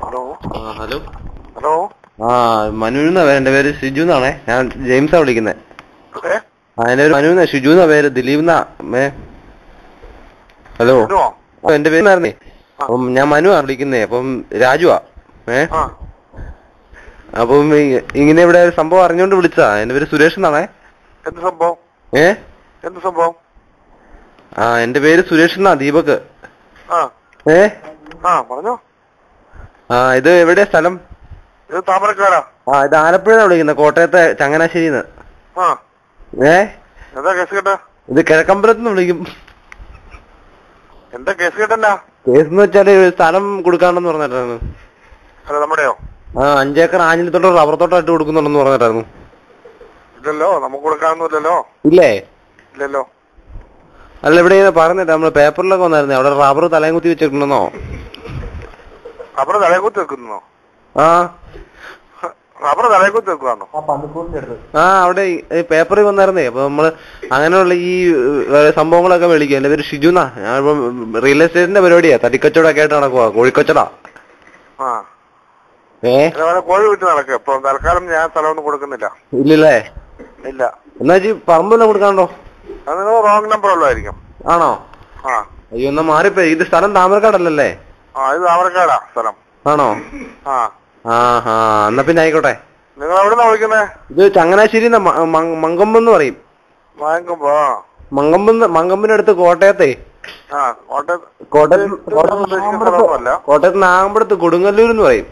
Hello hello hello. മനുവിന്ന എന്റെ പേര് ഷിജു എന്നാണേ. ഞാൻ ജെയിംസാ വിളിക്കുന്നത്. എന്റെ പേര് മനുവിന്ന, ഷിജു എന്നാ പേര്, ദിലീപ് എന്നാ. ഹലോ, എന്റെ പേരായിരുന്നേ. അപ്പം ഞാൻ മനുവാ വിളിക്കുന്നേ. അപ്പം രാജുവാ. അപ്പം ഇങ്ങനെ ഇവിടെ സംഭവം അറിഞ്ഞോണ്ട് വിളിച്ചതാ. എന്റെ പേര് സുരേഷ് എന്നാണേ. എന്ത് സംഭവം? എന്ത് സംഭവം? എന്റെ പേര് സുരേഷ് എന്നാ, ദീപക്. പറഞ്ഞോ. ഇത് എവിടെയാ സ്ഥലം? ഇത് താമരക്കാരാ. ഇത് ആലപ്പുഴ വിളിക്കുന്നത്, കോട്ടയത്തെ ചങ്ങനാശ്ശേരിന്ന്. എന്താ കേസ് കേട്ട? ഇത് കിഴക്കമ്പലത്തുനിന്ന് വിളിക്കും. എന്താ കേസ് കേട്ടല്ല? കേസ് എന്ന് വെച്ചാല് സ്ഥലം കൊടുക്കാണ്ടെന്ന് പറഞ്ഞിട്ടായിരുന്നു. അല്ല നമ്മുടെയോ? 5 ഏക്കർ ആഞ്ഞിലത്തോട്ടോ റബ്ബർ തോട്ടം ഇട്ട് കൊടുക്കുന്നുണ്ടെന്ന് പറഞ്ഞിട്ടായിരുന്നു. ഇല്ലല്ലോ, നമുക്ക് കൊടുക്കാനൊന്നുമില്ലല്ലോ. ഇല്ലേ? ഇല്ലല്ലോ. അല്ല, ഇവിടെ പറഞ്ഞിട്ട് നമ്മള് പേപ്പറിലൊക്കെ വന്നായിരുന്നേ, അവിടെ റബ്ബർ തലയും കുത്തി വെച്ചിട്ടുണ്ടെന്നോ? റബ്ബർ തലയെ കുത്തി വെക്കുന്നോ? റബ്ബർ തലയെ കുത്തി വെക്കുവാണോ? അവിടെ പേപ്പറിൽ വന്നായിരുന്നേ. അപ്പൊ നമ്മള് അങ്ങനെയുള്ള ഈ സംഭവങ്ങളൊക്കെ വിളിക്കും. എന്റെ പേര് ഷിജു എന്നാ. ഞാനിപ്പം റിയൽ എസ്റ്റേറ്റിന്റെ പരിപാടിയാ, തടിക്കച്ചവടമൊക്കെ ആയിട്ട് നടക്കുവാ, കോഴിക്കച്ചവടാ. കോഴി വിട്ട് നടക്കുക. ഇപ്പൊ തൽക്കാലം ഞാൻ സ്ഥലമൊന്നും കൊടുക്കുന്നില്ല. ഇല്ലല്ലേ? ഇല്ല. എന്നാ പറമ്പെല്ലാം കൊടുക്കാണ്ടോ? അത് നിങ്ങൾ റോങ് നമ്പർ ഉള്ളതായിരിക്കും. ആണോ? അയ്യോ, എന്നാ മാറിപ്പോ. ഇത് സ്ഥലം താമരക്കാടല്ലേ? ഇത് താമരക്കാടാ സ്ഥലം. ആണോ? എന്നാ പിന്നെ ആയിക്കോട്ടെ. നിങ്ങൾ എവിടെന്നാ വിളിക്കുന്നേ? ഇത് ചങ്ങനാശ്ശേരി മങ്കമ്പെന്ന് പറയും. മങ്കമ്പിനടുത്ത് കോട്ടയത്തെ. കോട്ടയത്ത് നാഗമ്പടത്ത് കൊടുങ്ങല്ലൂർ എന്ന് പറയും.